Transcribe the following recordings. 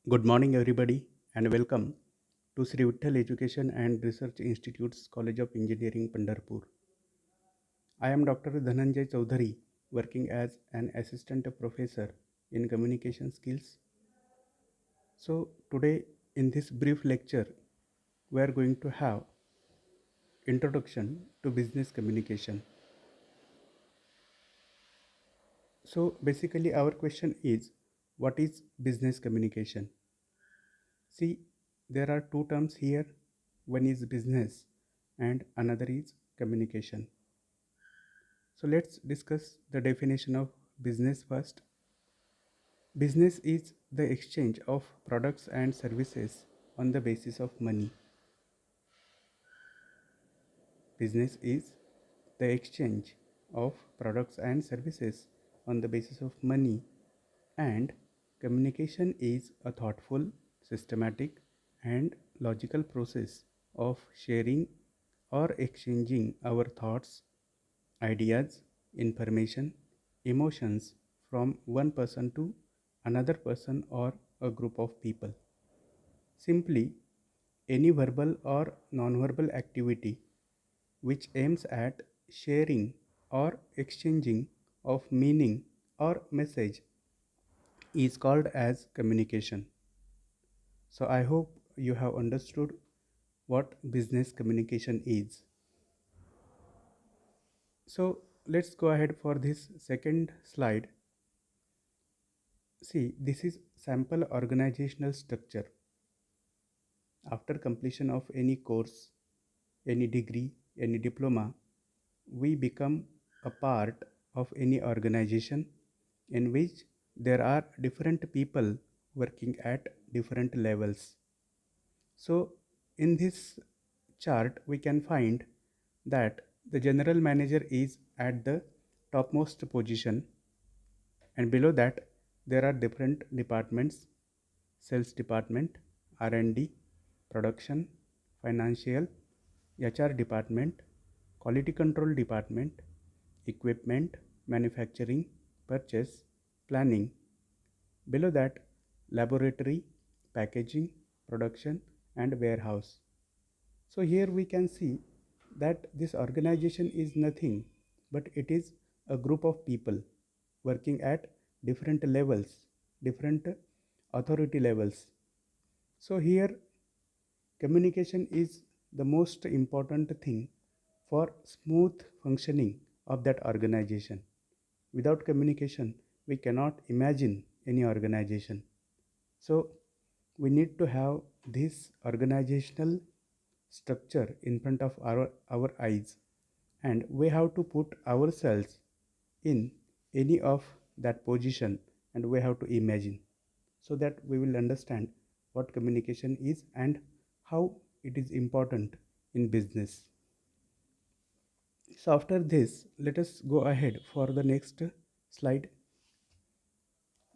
Good morning, everybody, and welcome to Sri Vitthal Education and Research Institute's College of Engineering, Pandharpur. I am Dr. Dhananjay Chaudhary, working as an assistant professor in communication skills. So, today in this brief lecture, we are going to have introduction to business communication. So, basically, our question is what is business communication? See, there are two terms here. One is business and another is communication. So let's discuss the definition of business first. Business is the exchange of products and services on the basis of money. Business is the exchange of products and services on the basis of money, and communication is a thoughtful, systematic, and logical process of sharing or exchanging our thoughts, ideas, information, emotions from one person to another person or a group of people. Simply, any verbal or nonverbal activity which aims at sharing or exchanging of meaning or message is called as communication. So I hope you have understood what business communication is. So let's go ahead for this second slide. See, this is sample organizational structure. After completion of any course, any degree, any diploma, we become a part of any organization in which there are different people working at different levels. So, in this chart, we can find that the general manager is at the topmost position, and below that, there are different departments: sales department, R&D, production, financial, HR department, quality control department, equipment, manufacturing, purchase, planning. Below that, laboratory, packaging, production, and warehouse. So here we can see that this organization is nothing but it is a group of people working at different levels, different authority levels. So here communication is the most important thing for smooth functioning of that organization. Without communication, we cannot imagine any organization. So we need to have this organizational structure in front of our eyes, and we have to put ourselves in any of that position, and we have to imagine so that we will understand what communication is and how it is important in business. So after this, let us go ahead for the next slide.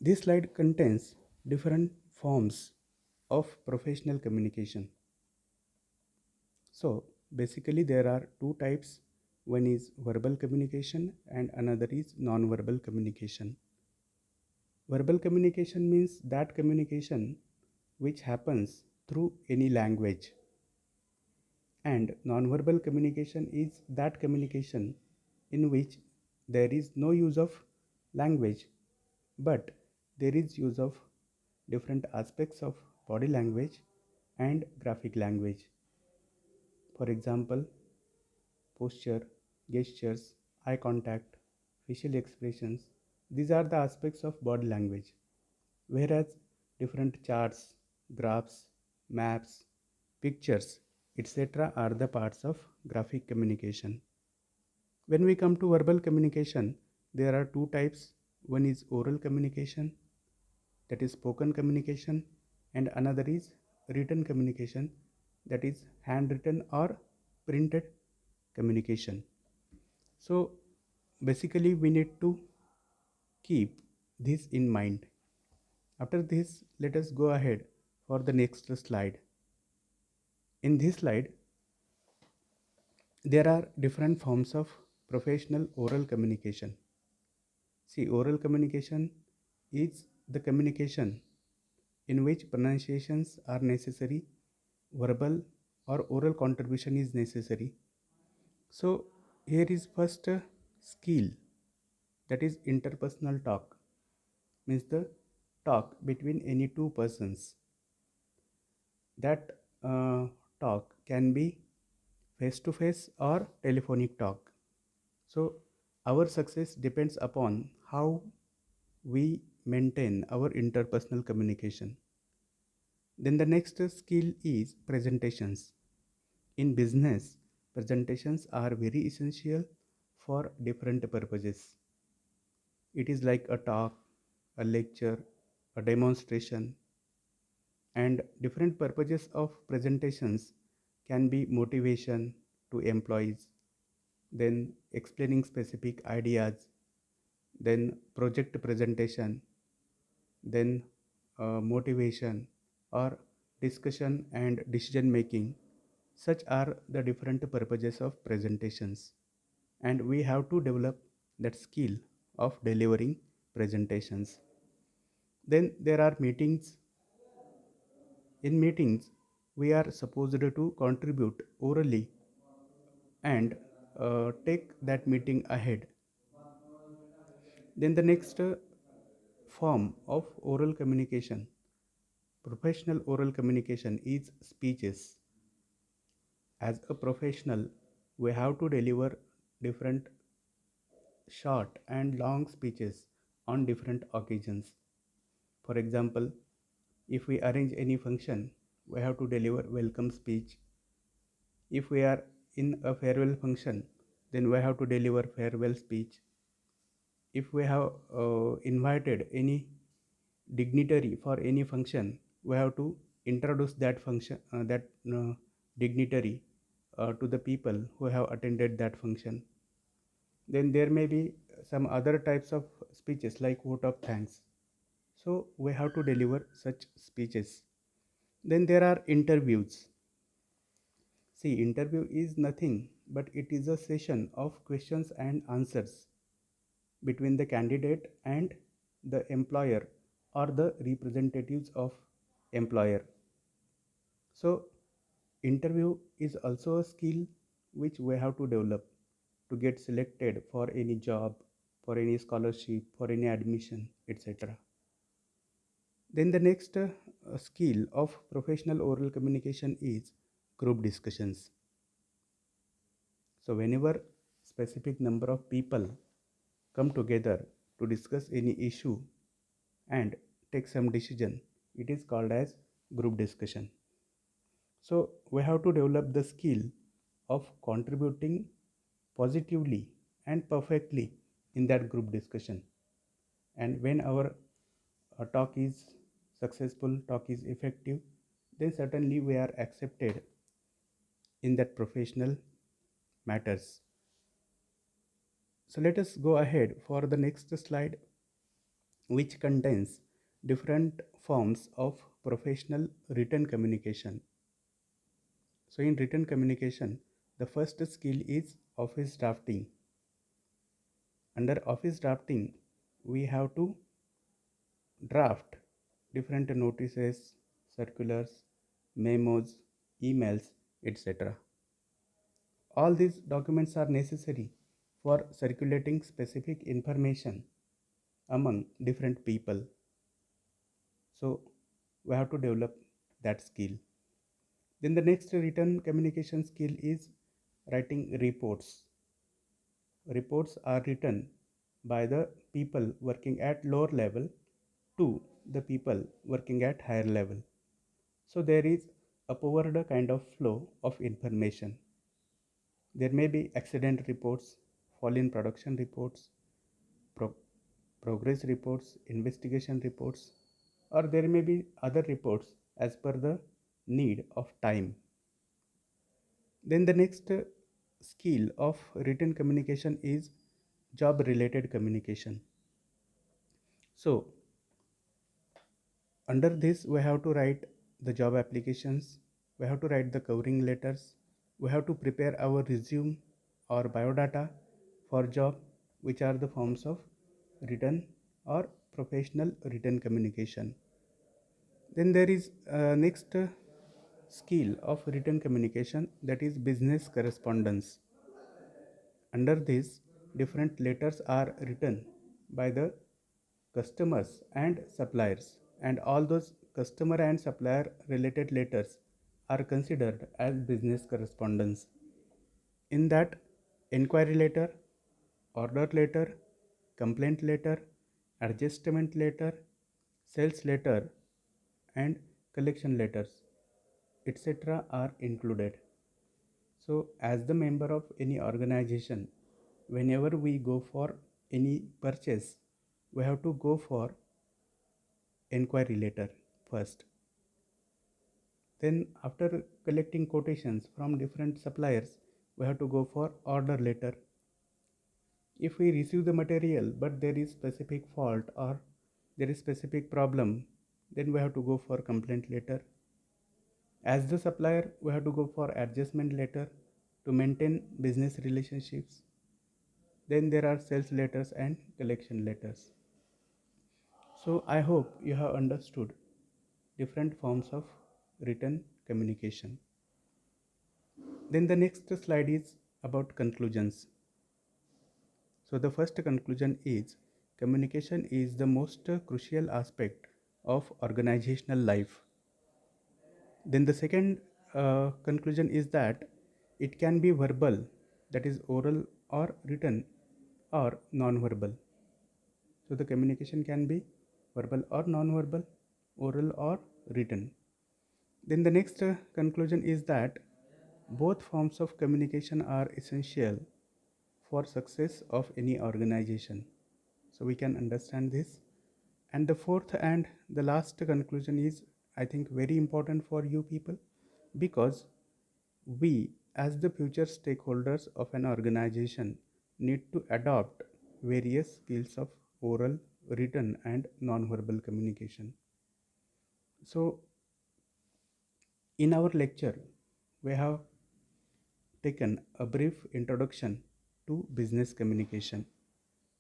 This slide contains different forms of professional communication. So basically there are two types. One is verbal communication and another is non-verbal communication. Verbal communication means that communication which happens through any language, and non-verbal communication is that communication in which there is no use of language, but there is use of different aspects of body language and graphic language. For example, posture, gestures, eye contact, facial expressions. These are the aspects of body language. Whereas different charts, graphs, maps, pictures, etc. are the parts of graphic communication. When we come to verbal communication, there are two types. One is oral communication, that is spoken communication, and another is written communication, that is handwritten or printed communication. So basically we need to keep this in mind. After this, let us go ahead for the next slide. In this slide, there are different forms of professional oral communication. See, oral communication is the communication in which pronunciations are necessary, verbal or oral contribution is necessary. So here is first skill, that is interpersonal talk, means the talk between any two persons. That talk can be face to face or telephonic talk. So our success depends upon how we maintain our interpersonal communication. Then the next skill is presentations. In business, presentations are very essential for different purposes. It is like a talk, a lecture, a demonstration, and different purposes of presentations can be motivation to employees, then explaining specific ideas, then project presentation, then motivation or discussion and decision making. Such are the different purposes of presentations, and we have to develop that skill of delivering presentations. Then there are meetings. In meetings, we are supposed to contribute orally and take that meeting ahead. Then the next form of oral communication, professional oral communication, is speeches. As a professional, we have to deliver different short and long speeches on different occasions. For example, if we arrange any function, we have to deliver welcome speech. If we are in a farewell function, then we have to deliver farewell speech. If we have invited any dignitary for any function, we have to introduce that function, that dignitary to the people who have attended that function. Then there may be some other types of speeches like vote of thanks. So we have to deliver such speeches. Then there are interviews. See, interview is nothing but it is a session of questions and answers between the candidate and the employer or the representatives of employer. So interview is also a skill which we have to develop to get selected for any job, for any scholarship, for any admission, etc. Then the next skill of professional oral communication is group discussions. So whenever specific number of people come together to discuss any issue and take some decision, it is called as group discussion. So we have to develop the skill of contributing positively and perfectly in that group discussion. And when our talk is successful, talk is effective, then certainly we are accepted in that professional matters. So let us go ahead for the next slide, which contains different forms of professional written communication. So in written communication, the first skill is office drafting. Under office drafting, we have to draft different notices, circulars, memos, emails, etc. All these documents are necessary for circulating specific information among different people. So we have to develop that skill. Then the next written communication skill is writing reports. Reports are written by the people working at lower level to the people working at higher level. So there is a forward kind of flow of information. There may be accident reports, fall in production reports, pro- progress reports, investigation reports, or there may be other reports as per the need of time. Then the next skill of written communication is job related communication. So under this, we have to write the job applications, we have to write the covering letters, we have to prepare our resume or biodata for job, which are the forms of written or professional written communication. Then there is next skill of written communication, that is business correspondence. Under this, different letters are written by the customers and suppliers, and all those customer and supplier related letters are considered as business correspondence. In that, inquiry letter, order letter, complaint letter, adjustment letter, sales letter, and collection letters, etc., are included. So, as the member of any organization, whenever we go for any purchase, we have to go for inquiry letter first. Then, after collecting quotations from different suppliers, we have to go for order letter. If we receive the material but there is specific fault or there is specific problem, then we have to go for complaint letter. As the supplier, we have to go for adjustment letter to maintain business relationships. Then there are sales letters and collection letters. So I hope you have understood different forms of written communication. Then the next slide is about conclusions. So the first conclusion is communication is the most crucial aspect of organizational life. Then the second conclusion is that it can be verbal, that is oral or written, or non-verbal. So the communication can be verbal or non-verbal, oral or written. Then the next conclusion is that both forms of communication are essential for success of any organization. So we can understand this. And the fourth and the last conclusion is, I think, very important for you people, because we, as the future stakeholders of an organization, need to adopt various skills of oral, written, and non-verbal communication. So, in our lecture, we have taken a brief introduction to business communication.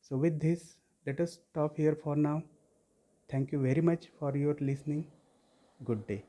So, with this, let us stop here for now. Thank you very much for your listening. Good day.